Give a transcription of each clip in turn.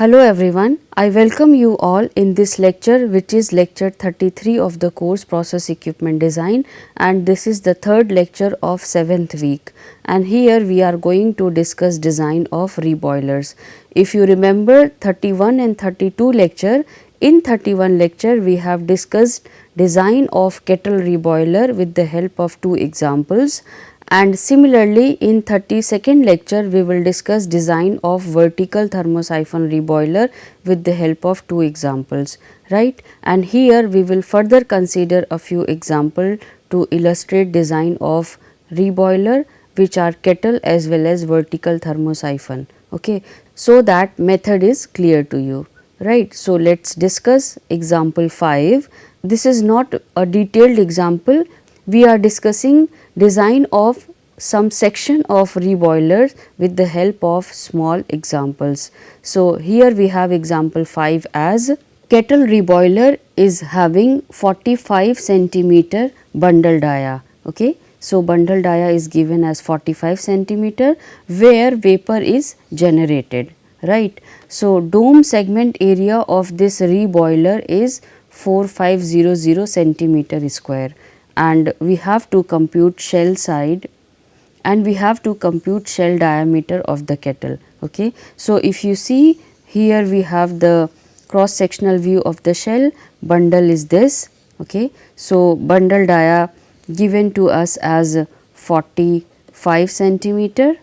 Hello everyone, I welcome you all in this lecture, which is lecture 33 of the course Process Equipment Design, and this is the third lecture of 7th week, and here we are going to discuss design of reboilers. If you remember 31 and 32 lecture, in 31 lecture we have discussed design of kettle reboiler with the help of two examples. And similarly, in 32nd lecture, we will discuss design of vertical thermosyphon reboiler with the help of two examples, right. And here we will further consider a few examples to illustrate design of reboiler, which are kettle as well as vertical thermosyphon, okay. So that method is clear to you, right. So let us discuss example 5. This is not a detailed example. We are discussing design of some section of reboilers with the help of small examples. So, here we have example 5 as kettle reboiler is having 45 centimeter bundle dia. Okay. So, bundle dia is given as 45 centimeter where vapor is generated, right. So, dome segment area of this reboiler is 4500 centimeter square, and we have to compute shell side and we have to compute shell diameter of the kettle. Okay. So, if you see here we have the cross sectional view of the shell, bundle is this. Okay. So, bundle dia given to us as 45 centimeter.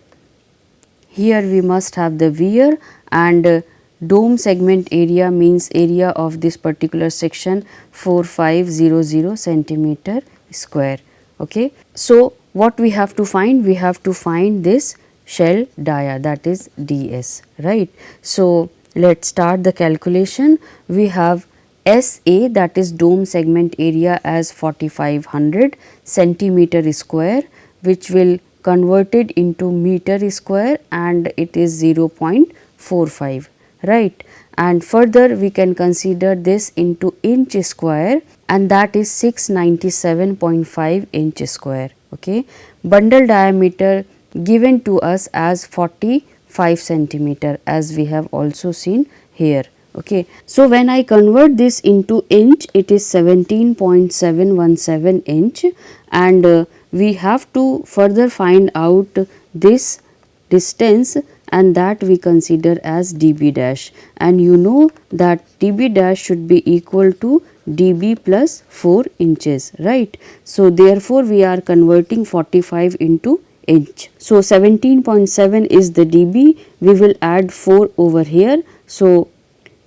Here we must have the wear, and dome segment area means area of this particular section 4500 centimeter square. Okay. So, what we have to find? We have to find this shell dia, that is ds, right. So, let us start the calculation. We have SA, that is dome segment area, as 4500 centimeter square, which will converted into meter square, and it is 0.45, right. And further we can consider this into inch square, and that is 697.5 inch square. Okay. Bundle diameter given to us as 45 centimeter, as we have also seen here. Okay. So, when I convert this into inch, it is 17.717 inch, and we have to further find out this distance, and that we consider as dB dash, and you know that dB dash should be equal to dB plus 4 inches, right. So, therefore, we are converting 45 into inch. So, 17.7 is the dB, we will add 4 over here. So,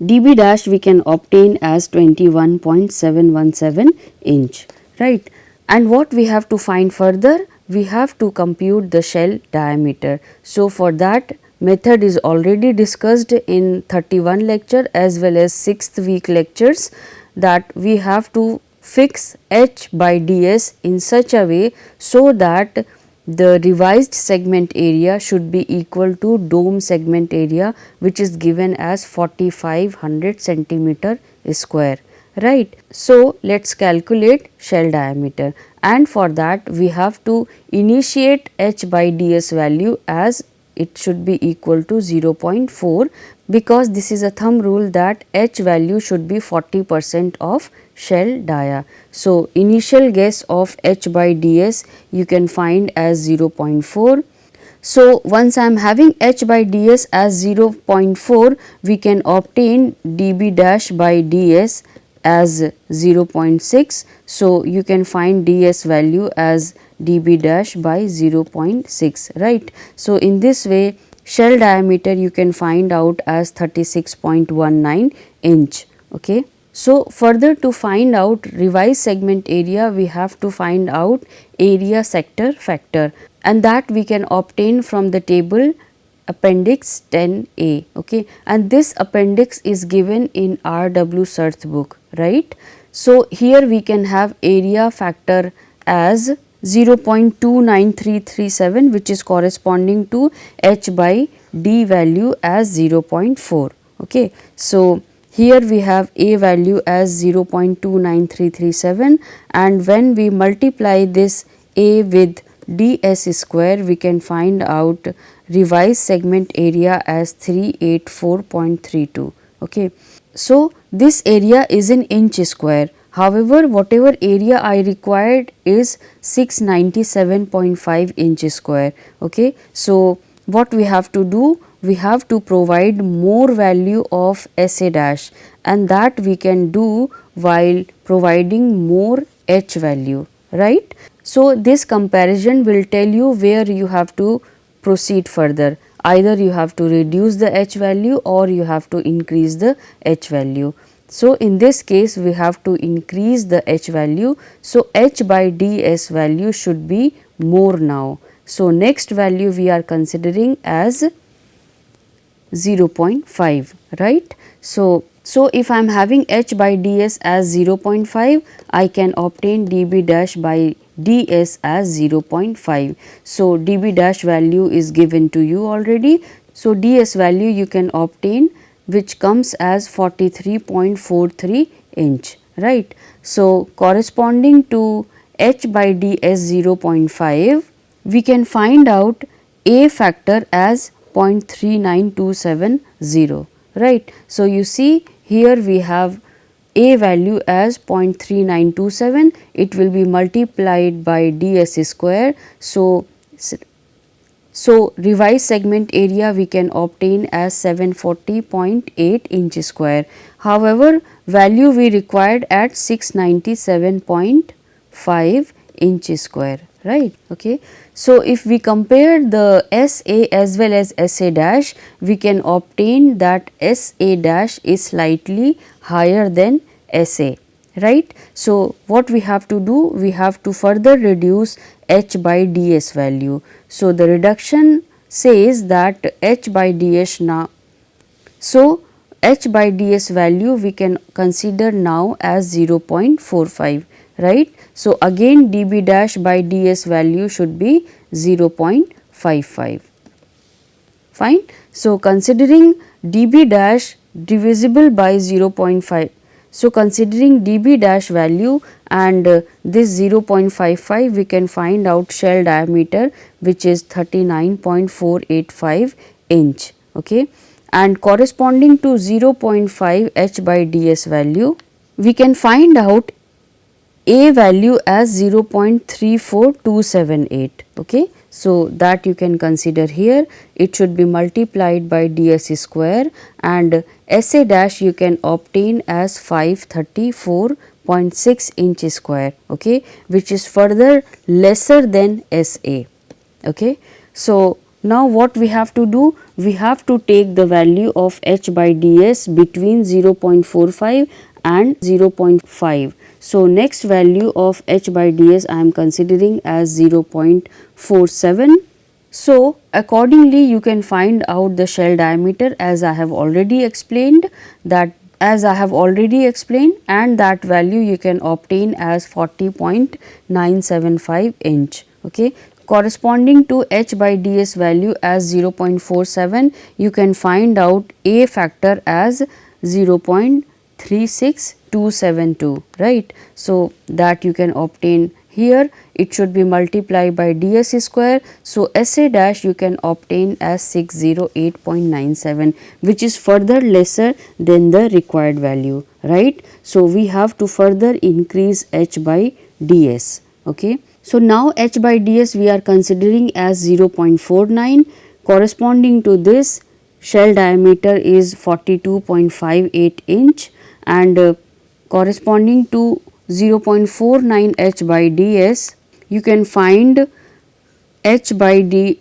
dB dash we can obtain as 21.717 inch, right. And what we have to find further? We have to compute the shell diameter. So, for that method is already discussed in 31 lecture as well as 6th week lectures, that we have to fix h by ds in such a way so that the revised segment area should be equal to dome segment area, which is given as 4500 centimeter square, right. So, let us calculate shell diameter, and for that we have to initiate h by ds value as it should be equal to 0.4, because this is a thumb rule that h value should be 40% of shell dia. So, initial guess of h by ds you can find as 0.4. So, once I am having h by ds as 0.4, we can obtain dB dash by ds as 0.6. So, you can find ds value as dB dash by 0.6, right. So, in this way shell diameter you can find out as 36.19 inch. Okay. So, further to find out revised segment area, we have to find out area sector factor, and that we can obtain from the table appendix 10A. Okay. And this appendix is given in RW Surth book, right. So, here we can have area factor as 0.29337, which is corresponding to h by d value as 0.4. Okay. So, here we have a value as 0.29337, and when we multiply this a with ds square, we can find out revise segment area as 384.32. Okay. So, this area is in inch square. However, whatever area I required is 697.5 inch square. Okay. So, what we have to do? We have to provide more value of SA dash, and that we can do while providing more H value, right. So, this comparison will tell you where you have to proceed further. Either you have to reduce the H value or you have to increase the H value. So, in this case we have to increase the H value. So, H by ds value should be more now. So, next value we are considering as 0.5, right. So, if I am having H by ds as 0.5, I can obtain dB dash by ds as 0.5. So, dB dash value is given to you already. So, ds value you can obtain, which comes as 43.43 inch, right. So, corresponding to H by ds 0.5, we can find out A factor as 0.39270, right. So, you see here we have A value as 0.3927, it will be multiplied by ds square. So, revised segment area we can obtain as 740.8 inch square. However, value we required at 697.5 inch square, right. Okay. So, if we compare the SA as well as SA dash, we can obtain that SA dash is slightly higher than SA, right. So, what we have to do? We have to further reduce H by ds value. So, the reduction says that H by ds now. So, H by ds value we can consider now as 0.45, right. So, again dB dash by ds value should be 0.55, fine. So, considering dB dash divisible by 0.5. So, considering dB dash value and this 0.55, we can find out shell diameter, which is 39.485 inch, okay. And corresponding to 0.5 H by ds value, we can find out A value as 0.34278, okay. So, that you can consider here, it should be multiplied by ds square, and SA dash you can obtain as 534.6 inch square, okay, which is further lesser than SA, okay. So, now what we have to do? We have to take the value of H by ds between 0.45 and 0.5. So, next value of H by ds I am considering as 0.47. So, accordingly you can find out the shell diameter as I have already explained, and that value you can obtain as 40.975 inch, okay. Corresponding to H by ds value as 0.47, you can find out A factor as 0.36272, right. So, that you can obtain here, it should be multiplied by ds square. So, SA dash you can obtain as 608.97, which is further lesser than the required value, right. So, we have to further increase H by ds, okay. So, now H by ds we are considering as 0.49, corresponding to this shell diameter is 42.58 inch, and corresponding to 0.49 H by ds, you can find H by d,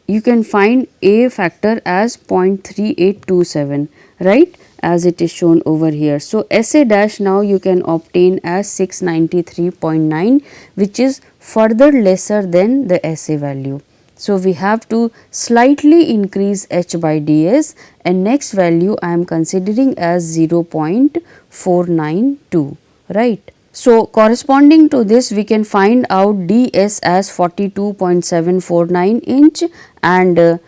you can find A factor as 0.3827, right, as it is shown over here. So, SA dash now you can obtain as 693.9, which is further lesser than the SA value. So, we have to slightly increase H by ds, and next value I am considering as 0.492, right. So, corresponding to this we can find out ds as 42.749 inch, and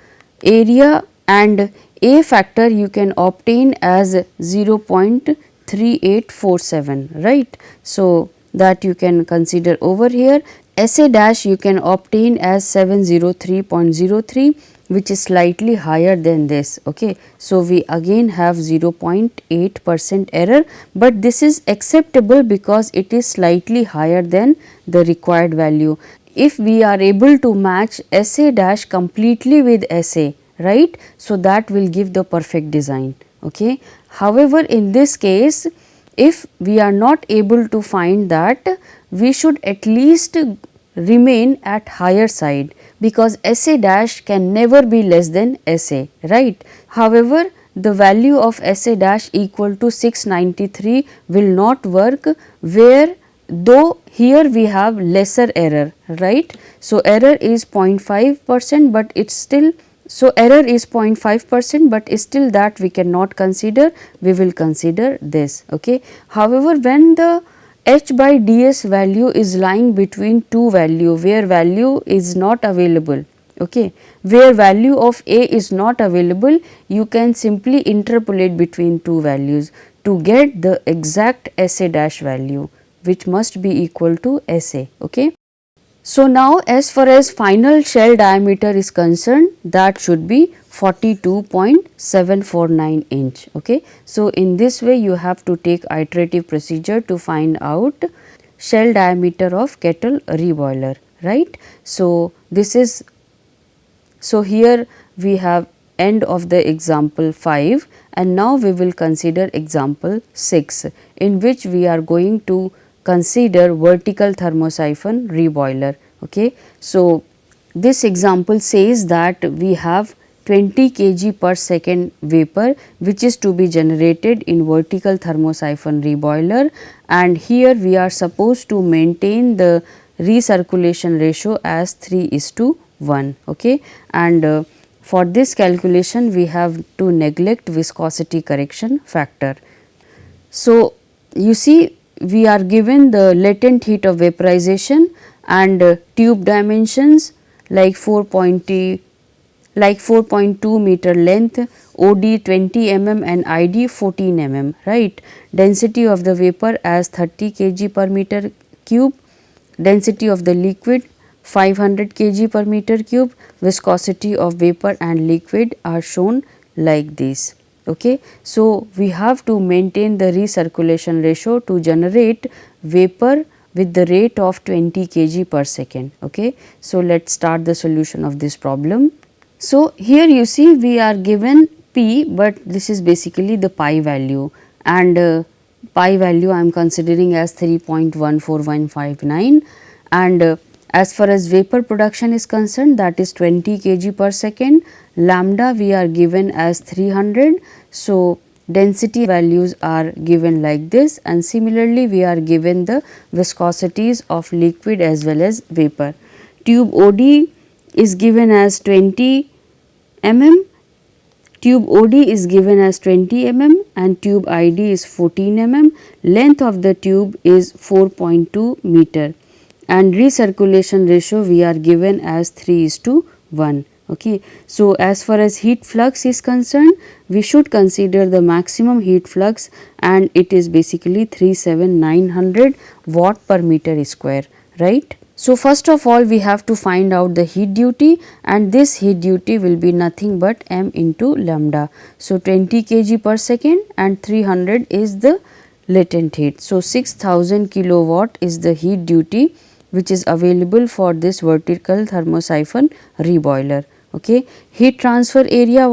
area and A factor you can obtain as 0.3847, right. So, that you can consider over here. SA dash you can obtain as 703.03, which is slightly higher than this. Okay. So, we again have 0.8% error, but this is acceptable because it is slightly higher than the required value. If we are able to match SA dash completely with SA, right, so that will give the perfect design. Okay. However, in this case, if we are not able to find that, we should at least remain at higher side, because SA dash can never be less than SA, right. However, the value of SA dash equal to 693 will not work, where though here we have lesser error, right. So, error is 0.5%, but it is still, so error is 0.5%, but still that we cannot consider, we will consider this. Okay. However, when the H by ds value is lying between two value, where value is not available, okay, where value of A is not available, you can simply interpolate between two values to get the exact SA dash value, which must be equal to SA. Okay. So, now as far as final shell diameter is concerned, that should be 42.749 inch. Okay. So, in this way you have to take iterative procedure to find out shell diameter of kettle reboiler, right. So, this is, so here we have end of the example 5, and now we will consider example 6, in which we are going to consider vertical thermosyphon reboiler. Okay. So, this example says that we have 20 kg per second vapor which is to be generated in vertical thermosyphon reboiler, and here we are supposed to maintain the recirculation ratio as 3:1. Okay. And for this calculation we have to neglect viscosity correction factor. So, you see we are given the latent heat of vaporization and tube dimensions like 4.2 meter length, OD 20 mm and ID 14 mm, right. Density of the vapor as 30 kg per meter cube, density of the liquid 500 kg per meter cube, viscosity of vapor and liquid are shown like this. Okay. So, we have to maintain the recirculation ratio to generate vapor with the rate of 20 kg per second. Okay. So, let us start the solution of this problem. So, here you see we are given P, but this is basically the pi value, and pi value I am considering as 3.14159, and as far as vapor production is concerned, that is 20 kg per second, lambda we are given as 300. So, density values are given like this, and similarly we are given the viscosities of liquid as well as vapor. Tube OD is given as 20 mm, tube OD is given as 20 mm and tube ID is 14 mm, length of the tube is 4.2 meter, and recirculation ratio we are given as 3:1. Okay. So, as far as heat flux is concerned, we should consider the maximum heat flux, and it is basically 37900 watt per meter square, right. So, first of all we have to find out the heat duty, and this heat duty will be nothing but m into lambda. So, 20 kg per second and 300 is the latent heat. So, 6000 kilowatt is the heat duty which is available for this vertical thermosyphon reboiler. Okay. Heat transfer area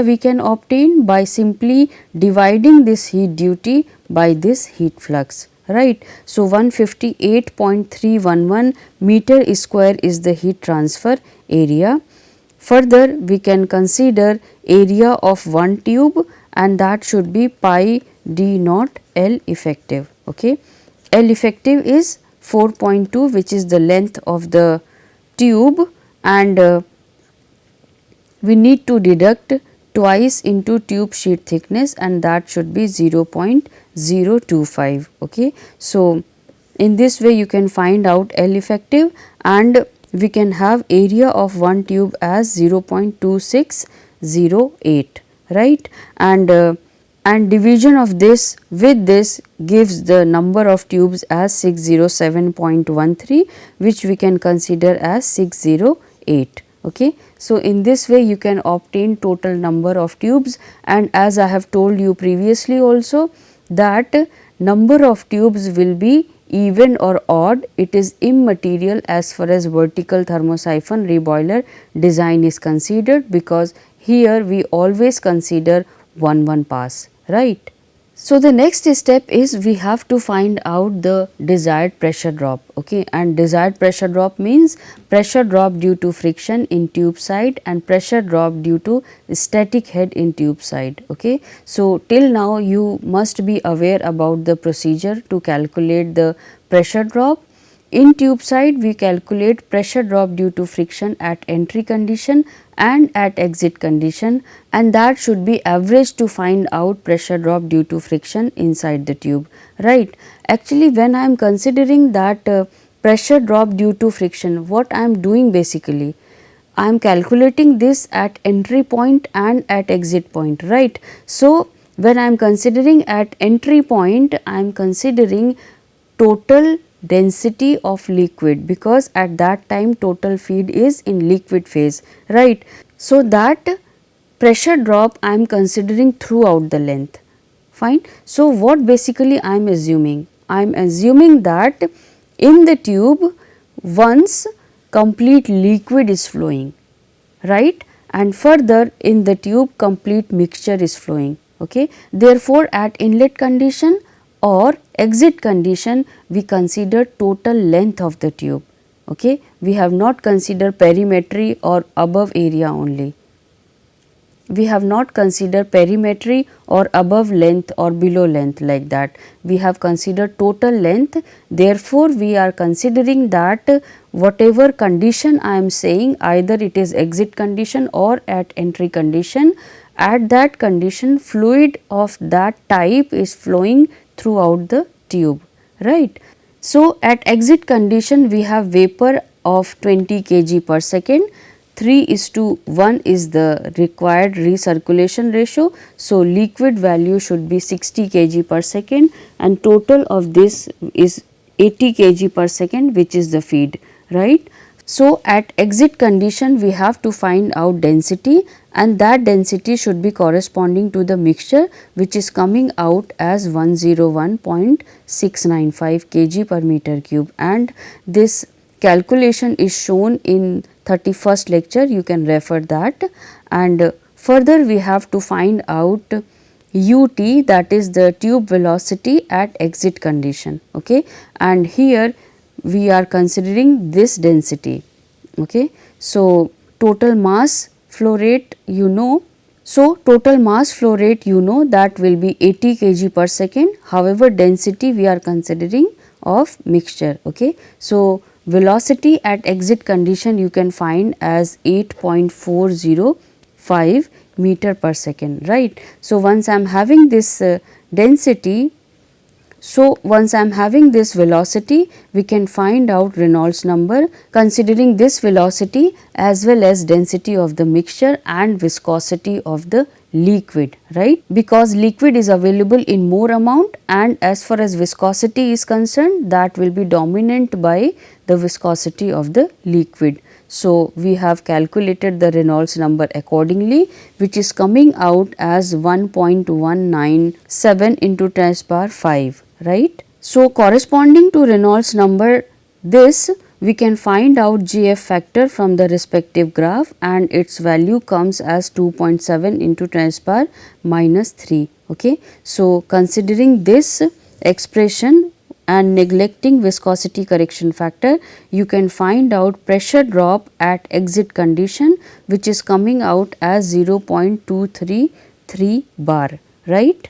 we can obtain by simply dividing this heat duty by this heat flux, right. So, 158.311 meter square is the heat transfer area. Further, we can consider area of one tube, and that should be pi d naught L effective. Okay. L effective is 4.2, which is the length of the tube, and we need to deduct twice into tube sheet thickness, and that should be 0.025. Okay. So, in this way you can find out L effective, and we can have area of one tube as 0.2608, right, and division of this with this gives the number of tubes as 607.13, which we can consider as 608. Okay. So, in this way you can obtain total number of tubes, and as I have told you previously also that number of tubes will be even or odd, it is immaterial as far as vertical thermosyphon reboiler design is considered, because here we always consider 1 pass, right. So, the next step is we have to find out the desired pressure drop, okay, and desired pressure drop means pressure drop due to friction in tube side and pressure drop due to static head in tube side. Okay. So, till now you must be aware about the procedure to calculate the pressure drop. In tube side, we calculate pressure drop due to friction at entry condition and at exit condition, and that should be averaged to find out pressure drop due to friction inside the tube, right. Actually, when I am considering that pressure drop due to friction, what I am doing basically, I am calculating this at entry point and at exit point, right. So, when I am considering at entry point, I am considering total density of liquid, because at that time total feed is in liquid phase, right. So, that pressure drop I am considering throughout the length, fine. So, what basically I am assuming? I am assuming that in the tube once complete liquid is flowing, right, and further in the tube complete mixture is flowing. Okay. Therefore, at inlet condition or exit condition we consider total length of the tube. Okay. We have not considered perimetry or above area only. We have not considered perimetry or above length or below length like that. We have considered total length. Therefore, we are considering that whatever condition I am saying, either it is exit condition or at entry condition, at that condition fluid of that type is flowing throughout the tube, right. So, at exit condition we have vapor of 20 kg per second. 3:1 is the required recirculation ratio. So, liquid value should be 60 kg per second and total of this is 80 kg per second, which is the feed, right. So, at exit condition we have to find out density, and that density should be corresponding to the mixture, which is coming out as 101.695 kg per meter cube, and this calculation is shown in 31st lecture, you can refer that. And further we have to find out ut, that is the tube velocity at exit condition, okay, and here we are considering this density. Okay. So, total mass flow rate you know. So, total mass flow rate you know, that will be 80 kg per second. However, density we are considering of mixture. Okay. So, velocity at exit condition you can find as 8.405 meter per second, right. So, once I am having this density, so once I am having this velocity, we can find out Reynolds number considering this velocity as well as density of the mixture and viscosity of the liquid, right, because liquid is available in more amount, and as far as viscosity is concerned, that will be dominant by the viscosity of the liquid. So, we have calculated the Reynolds number accordingly, which is coming out as 1.197 into 10 power 5, right. So, corresponding to Reynolds number, this we can find out GF factor from the respective graph, and its value comes as 2.7 into 10 power minus 3. Okay. So, considering this expression and neglecting viscosity correction factor, you can find out pressure drop at exit condition, which is coming out as 0.233 bar, right.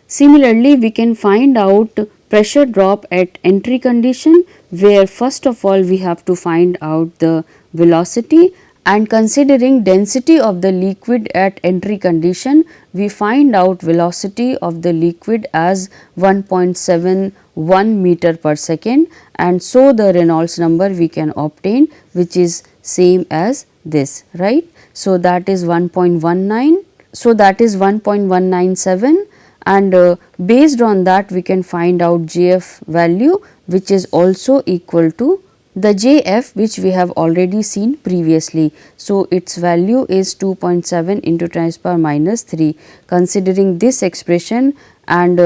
Similarly, we can find out pressure drop at entry condition, where first of all we have to find out the velocity, and considering density of the liquid at entry condition, we find out velocity of the liquid as 1.71 meter per second, and so the Reynolds number we can obtain, which is same as this, right. So, that is 1.19. So, that is 1.197, and based on that we can find out GF value, which is also equal to the JF, which we have already seen previously. So, its value is 2.7 into 10 to the power minus 3. Considering this expression and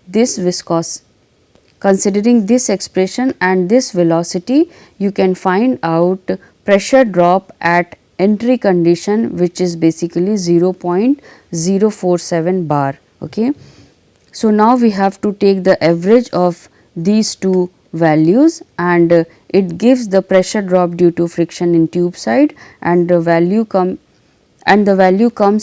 this viscosity, considering this expression and this velocity, you can find out pressure drop at entry condition, which is basically 0.047 bar. Okay. So, now we have to take the average of these two values and it gives the pressure drop due to friction in tube side, and the value comes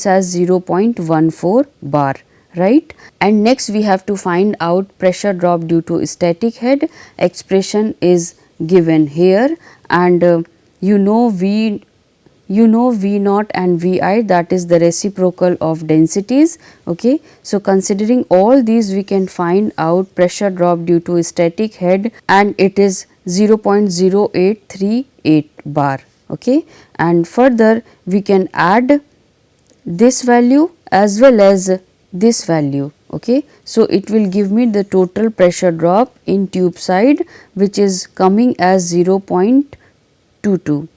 as 0.14 bar, right. And next we have to find out pressure drop due to static head. Expression is given here, and you know V naught and Vi, that is the reciprocal of densities. Okay. So, considering all these, we can find out pressure drop due to static head, and it is 0.0838 bar. Okay. And further we can add this value as well as this value. Okay. So, it will give me the total pressure drop in tube side, which is coming as 0.22,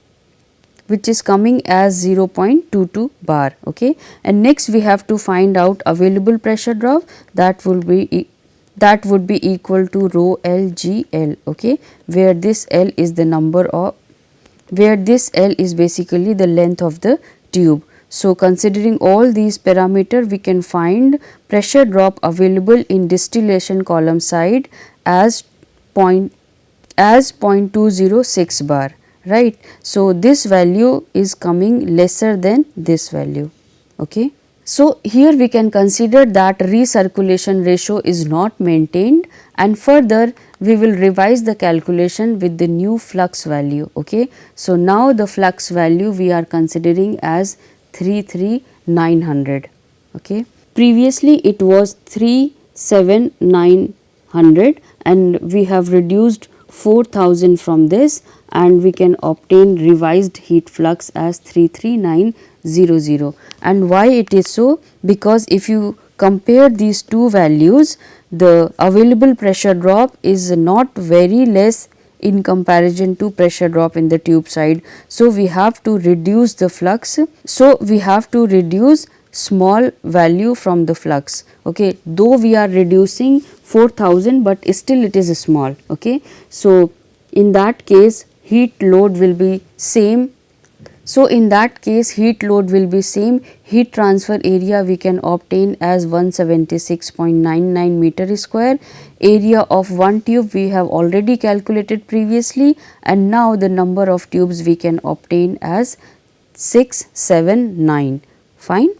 which is coming as 0.22 bar. Okay. And next we have to find out available pressure drop, that would be equal to rho L G L. Okay, where this L is the number of, where this L is basically the length of the tube. So, considering all these parameters, we can find pressure drop available in distillation column side as 0.206 bar, right. So, this value is coming lesser than this value. Okay. So, here we can consider that recirculation ratio is not maintained, and further we will revise the calculation with the new flux value. Okay. So, now the flux value we are considering as 33900. Okay. Previously it was 37900 and we have reduced 4000 from this, and we can obtain revised heat flux as 33900. And why it is so? Because if you compare these two values, the available pressure drop is not very less in comparison to pressure drop in the tube side. So, we have to reduce the flux. So, we have to reduce small value from the flux. Okay. Though we are reducing 4000, but still it is small. Okay. So, in that case heat load will be same. So, in that case heat load will be same. Heat transfer area we can obtain as 176.99 meter square. Area of one tube we have already calculated previously, and now the number of tubes we can obtain as 679. Fine.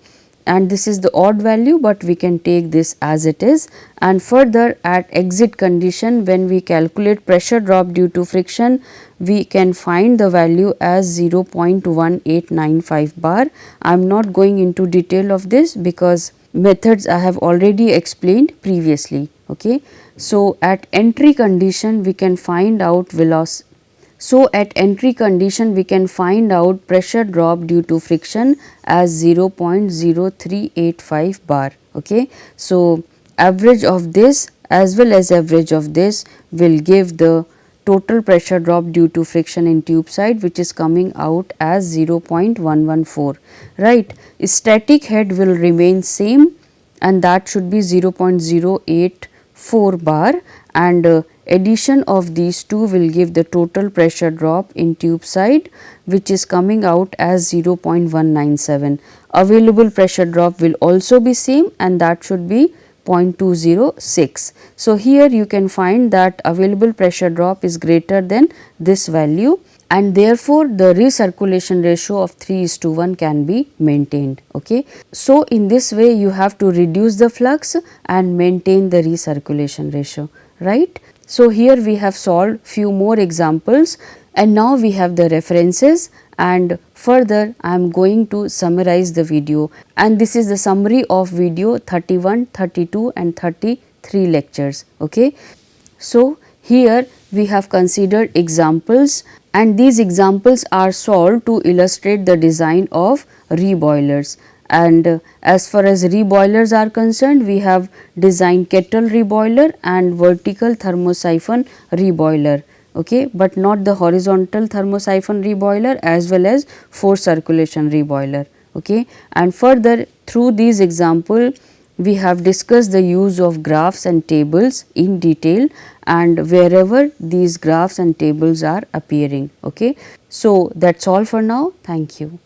And this is the odd value, but we can take this as it is. And further, at exit condition, when we calculate pressure drop due to friction, we can find the value as 0.1895 bar. I am not going into detail of this because methods I have already explained previously. Okay. So, at entry condition we can find out velocity. So, at entry condition we can find out pressure drop due to friction as 0.0385 bar. Okay. So, average of this as well as average of this will give the total pressure drop due to friction in tube side, which is coming out as 0.114, right. Static head will remain same, and that should be 0.084 bar, and addition of these two will give the total pressure drop in tube side, which is coming out as 0.197. Available pressure drop will also be same, and that should be 0.206. So, here you can find that available pressure drop is greater than this value, and therefore, the recirculation ratio of 3:1 can be maintained. Okay. So, in this way you have to reduce the flux and maintain the recirculation ratio, right. So, here we have solved few more examples, and now we have the references, and further I am going to summarize the video, and this is the summary of video 31, 32 and 33 lectures. Okay. So, here we have considered examples, and these examples are solved to illustrate the design of reboilers. And as far as reboilers are concerned, we have designed kettle reboiler and vertical thermosyphon reboiler. okay, but not the horizontal thermosyphon reboiler as well as forced circulation reboiler. Okay. And further, through these example, we have discussed the use of graphs and tables in detail and wherever these graphs and tables are appearing. Okay. So, that is all for now. Thank you.